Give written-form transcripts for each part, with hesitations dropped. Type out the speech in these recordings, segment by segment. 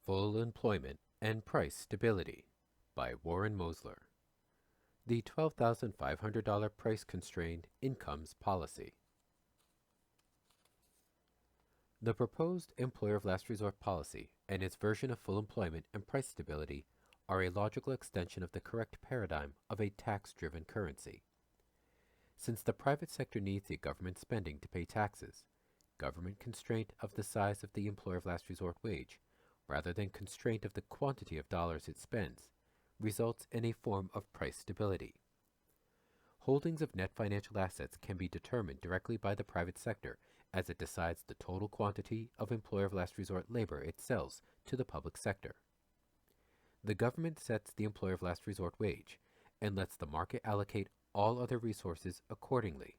Full Employment and Price Stability by Warren Mosler. The $12,500 price-constrained incomes policy. The proposed employer of last resort policy and its version of full employment and price stability are a logical extension of the correct paradigm of a tax-driven currency. Since the private sector needs a government spending to pay taxes, government constraint of the size of the employer of last resort wage, rather than constraint of the quantity of dollars it spends, results in a form of price stability. Holdings of net financial assets can be determined directly by the private sector as it decides the total quantity of employer of last resort labor it sells to the public sector. The government sets the employer of last resort wage and lets the market allocate all other resources accordingly.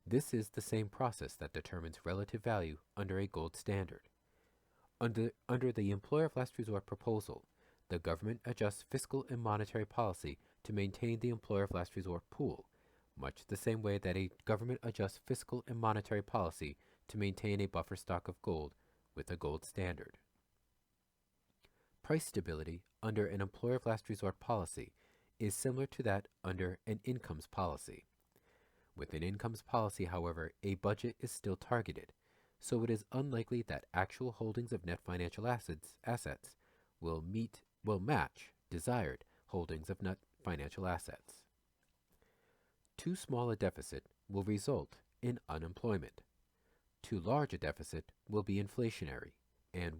This is the same process that determines relative value under a gold standard. Under the employer of last resort proposal, the government adjusts fiscal and monetary policy to maintain the employer of last resort pool, much the same way that a government adjusts fiscal and monetary policy to maintain a buffer stock of gold with a gold standard. Price stability under an employer of last resort policy is similar to that under an incomes policy. With an incomes policy, however, a budget is still targeted, so it is unlikely that actual holdings of net financial assets will match desired holdings of net financial assets. Too small a deficit will result in unemployment. Too large a deficit will be inflationary, and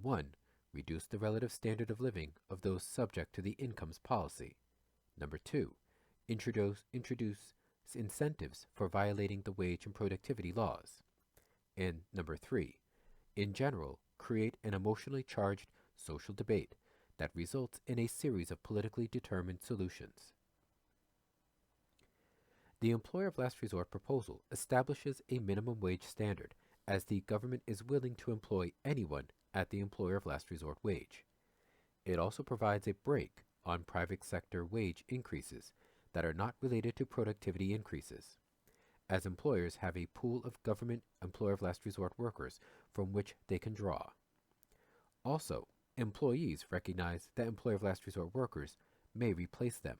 reduce the relative standard of living of those subject to the incomes policy. Number 2, introduce incentives for violating the wage and productivity laws. And number 3, in general, create an emotionally charged social debate that results in a series of politically determined solutions. The employer of last resort proposal establishes a minimum wage standard as the government is willing to employ anyone at the employer of last resort wage. It also provides a break on private sector wage increases that are not related to productivity increases, as employers have a pool of government employer of last resort workers from which they can draw. Also, employees recognize that employer of last resort workers may replace them,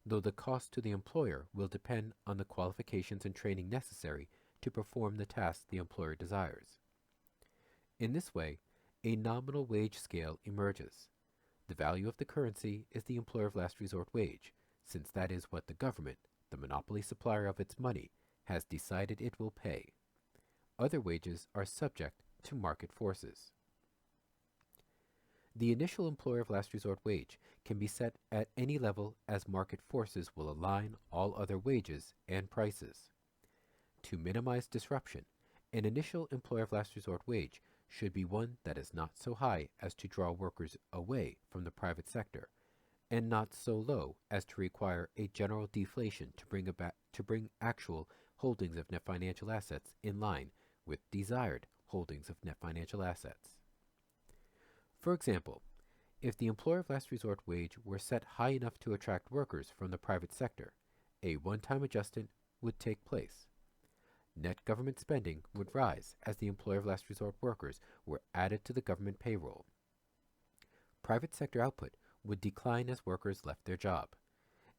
though the cost to the employer will depend on the qualifications and training necessary to perform the tasks the employer desires. In this way, a nominal wage scale emerges. The value of the currency is the employer of last resort wage, since that is what the government, the monopoly supplier of its money, has decided it will pay. Other wages are subject to market forces. The initial employer of last resort wage can be set at any level as market forces will align all other wages and prices. To minimize disruption, an initial employer of last resort wage should be one that is not so high as to draw workers away from the private sector, and not so low as to require a general deflation to bring actual holdings of net financial assets in line with desired holdings of net financial assets. For example, if the employer of last resort wage were set high enough to attract workers from the private sector, a one-time adjustment would take place. Net government spending would rise as the employer of last resort workers were added to the government payroll. Private sector output would decline as workers left their job,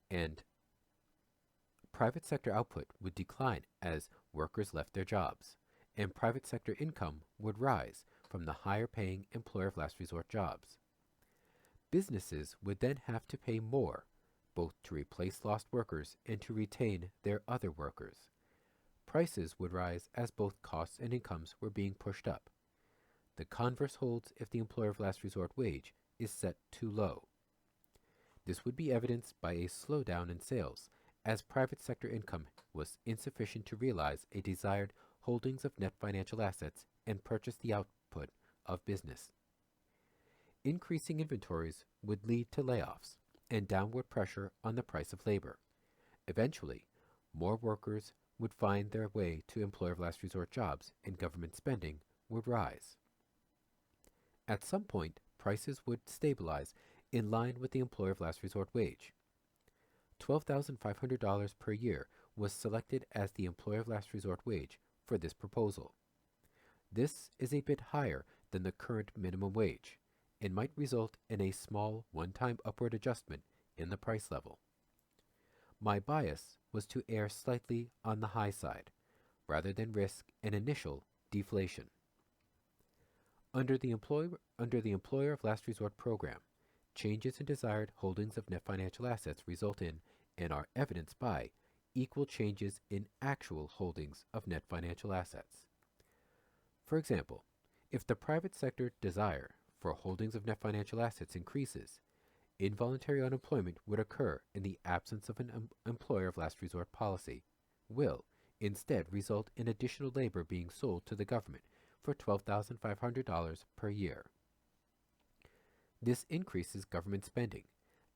and private sector output would decline as workers left their jobs, and private sector income would rise from the higher paying employer of last resort jobs. Businesses would then have to pay more, both to replace lost workers and to retain their other workers. Prices would rise as both costs and incomes were being pushed up. The converse holds if the employer of last resort wage is set too low. This would be evidenced by a slowdown in sales, as private sector income was insufficient to realize a desired holdings of net financial assets and purchase the output of business. Increasing inventories would lead to layoffs and downward pressure on the price of labor. Eventually, more workers would find their way to employer of last resort jobs and government spending would rise. At some point, prices would stabilize in line with the employer of last resort wage. $12,500 per year was selected as the employer of last resort wage for this proposal. This is a bit higher than the current minimum wage, and might result in a small one-time upward adjustment in the price level. My bias was to err slightly on the high side, rather than risk an initial deflation. Under the employer of last resort program, changes in desired holdings of net financial assets result in and are evidenced by equal changes in actual holdings of net financial assets. For example, if the private sector desire for holdings of net financial assets increases, involuntary unemployment would occur in the absence of an employer of last resort policy, will instead result in additional labor being sold to the government for $12,500 per year. This increases government spending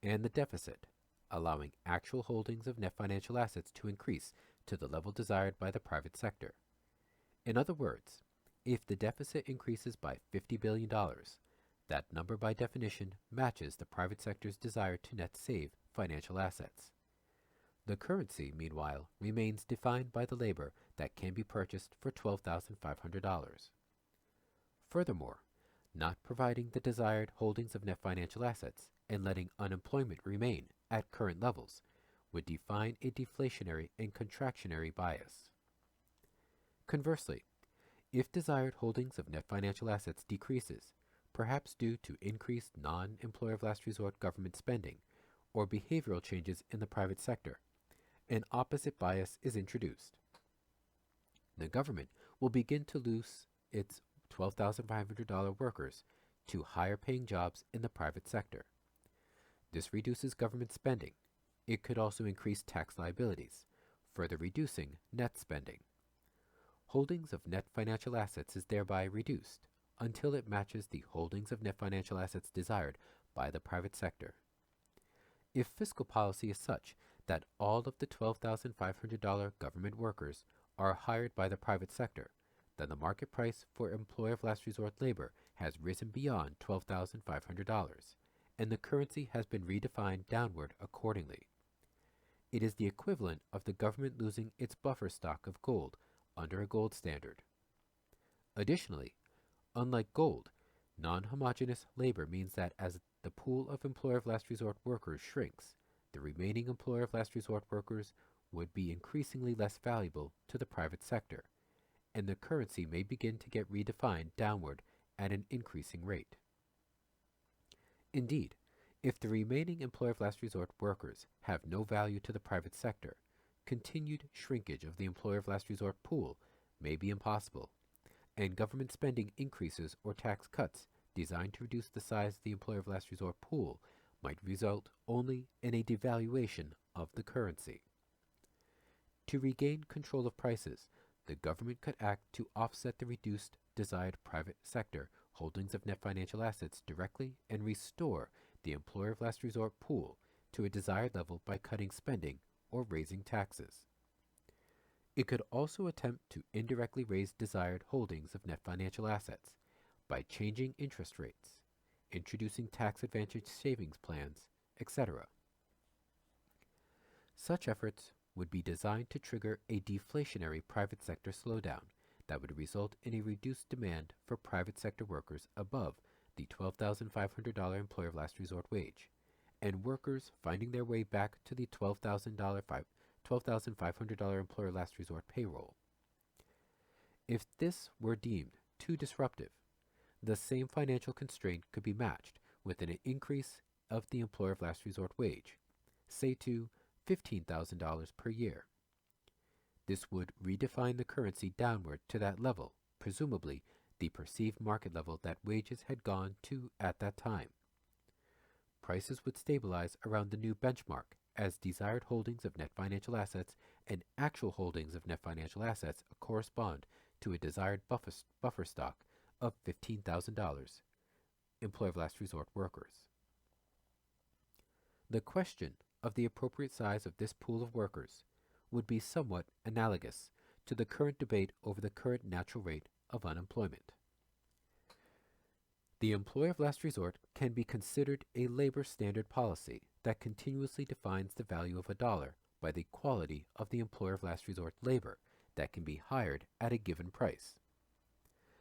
and the deficit, allowing actual holdings of net financial assets to increase to the level desired by the private sector. In other words, if the deficit increases by $50 billion, that number by definition matches the private sector's desire to net save financial assets. The currency, meanwhile, remains defined by the labor that can be purchased for $12,500. Furthermore, not providing the desired holdings of net financial assets and letting unemployment remain at current levels would define a deflationary and contractionary bias. Conversely, if desired holdings of net financial assets decreases, perhaps due to increased non-employer of last resort government spending or behavioral changes in the private sector, an opposite bias is introduced. The government will begin to lose its $12,500 workers to higher paying jobs in the private sector. This reduces government spending. It could also increase tax liabilities, further reducing net spending. Holdings of net financial assets is thereby reduced until it matches the holdings of net financial assets desired by the private sector. If fiscal policy is such that all of the $12,500 government workers are hired by the private sector, then the market price for employer of last resort labor has risen beyond $12,500, and the currency has been redefined downward accordingly. It is the equivalent of the government losing its buffer stock of gold under a gold standard. Additionally, unlike gold, non-homogeneous labor means that as the pool of employer of last resort workers shrinks, the remaining employer of last resort workers would be increasingly less valuable to the private sector, and the currency may begin to get redefined downward at an increasing rate. Indeed, if the remaining employer of last resort workers have no value to the private sector, continued shrinkage of the employer of last resort pool may be impossible, and government spending increases or tax cuts designed to reduce the size of the employer of last resort pool might result only in a devaluation of the currency. To regain control of prices, the government could act to offset the reduced desired private sector holdings of net financial assets directly and restore the employer of last resort pool to a desired level by cutting spending or raising taxes. It could also attempt to indirectly raise desired holdings of net financial assets by changing interest rates, introducing tax advantage savings plans, etc. Such efforts would be designed to trigger a deflationary private sector slowdown that would result in a reduced demand for private sector workers above the $12,500 employer of last resort wage, and workers finding their way back to the $12,500 employer last resort payroll. If this were deemed too disruptive, the same financial constraint could be matched with an increase of the employer of last resort wage, say to $15,000 per year. This would redefine the currency downward to that level, presumably the perceived market level that wages had gone to at that time. Prices would stabilize around the new benchmark as desired holdings of net financial assets and actual holdings of net financial assets correspond to a desired buffer stock of $15,000, employer of last resort workers. The question of the appropriate size of this pool of workers would be somewhat analogous to the current debate over the current natural rate of unemployment. The employer of last resort can be considered a labor standard policy that continuously defines the value of a dollar by the quality of the employer of last resort labor that can be hired at a given price.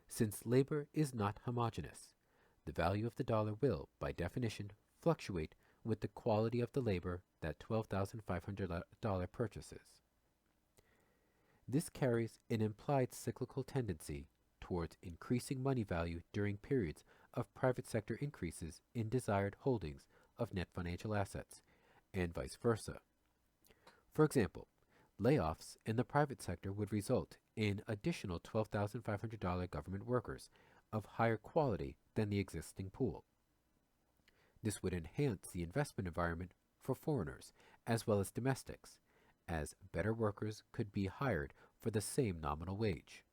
Since labor is not homogeneous, The value of the dollar will, by definition, fluctuate with the quality of the labor that $12,500 purchases. This carries an implied cyclical tendency towards increasing money value during periods of private sector increases in desired holdings of net financial assets, and vice versa. For example, layoffs in the private sector would result in additional $12,500 government workers of higher quality than the existing pool. This would enhance the investment environment for foreigners as well as domestics, as better workers could be hired for the same nominal wage.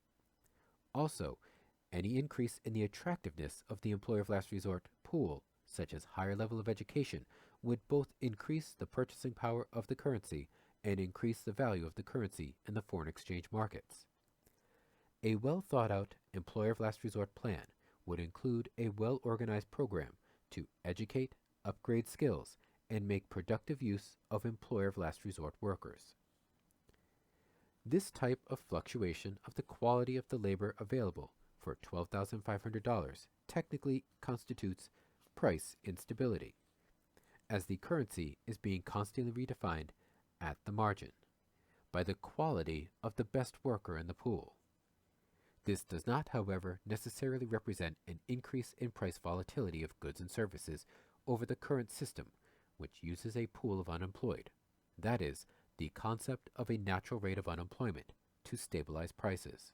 Also, any increase in the attractiveness of the employer of last resort pool, such as higher level of education, would both increase the purchasing power of the currency and increase the value of the currency in the foreign exchange markets. A well thought out employer of last resort plan would include a well organized program to educate, upgrade skills, and make productive use of employer of last resort workers. This type of fluctuation of the quality of the labor available for $12,500 technically constitutes price instability, as the currency is being constantly redefined at the margin by the quality of the best worker in the pool. This does not, however, necessarily represent an increase in price volatility of goods and services over the current system, which uses a pool of unemployed, that is, the concept of a natural rate of unemployment, to stabilize prices.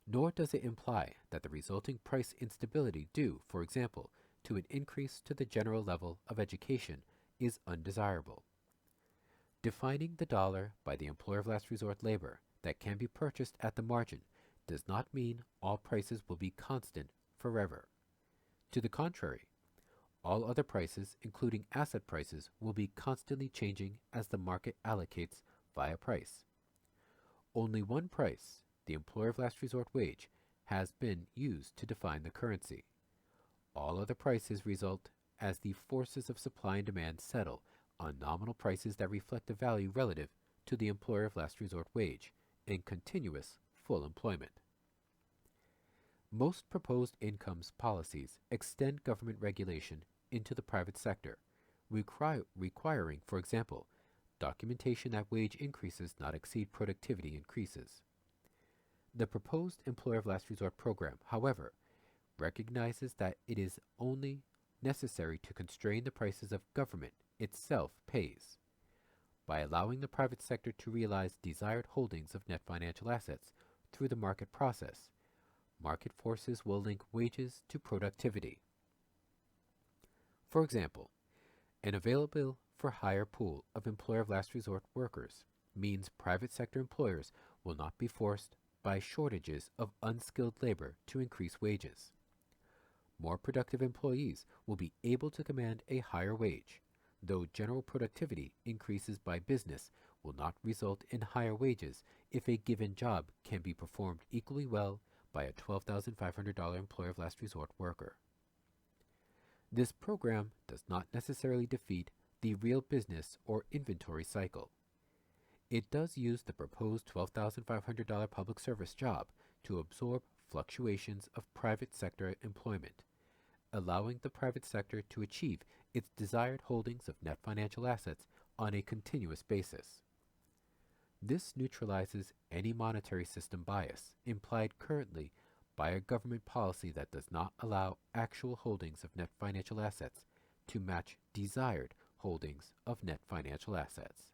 Nor does it imply that the resulting price instability due, for example, to an increase to the general level of education is undesirable. Defining the dollar by the employer of last resort labor that can be purchased at the margin does not mean all prices will be constant forever. To the contrary, all other prices, including asset prices, will be constantly changing as the market allocates via price. Only one price, the employer of last resort wage, has been used to define the currency. All other prices result as the forces of supply and demand settle on nominal prices that reflect the value relative to the employer of last resort wage in continuous full employment. Most proposed incomes policies extend government regulation into the private sector, requiring, for example, documentation that wage increases not exceed productivity increases. The proposed employer of last resort program, however, recognizes that it is only necessary to constrain the prices of government itself pays. By allowing the private sector to realize desired holdings of net financial assets through the market process, market forces will link wages to productivity. For example, an available for hire pool of employer of last resort workers means private sector employers will not be forced by shortages of unskilled labor to increase wages. More productive employees will be able to command a higher wage, though general productivity increases by business will not result in higher wages if a given job can be performed equally well by a $12,500 employer of last resort worker. This program does not necessarily defeat the real business or inventory cycle. It does use the proposed $12,500 public service job to absorb fluctuations of private sector employment, allowing the private sector to achieve its desired holdings of net financial assets on a continuous basis. This neutralizes any monetary system bias implied currently by a government policy that does not allow actual holdings of net financial assets to match desired holdings of net financial assets.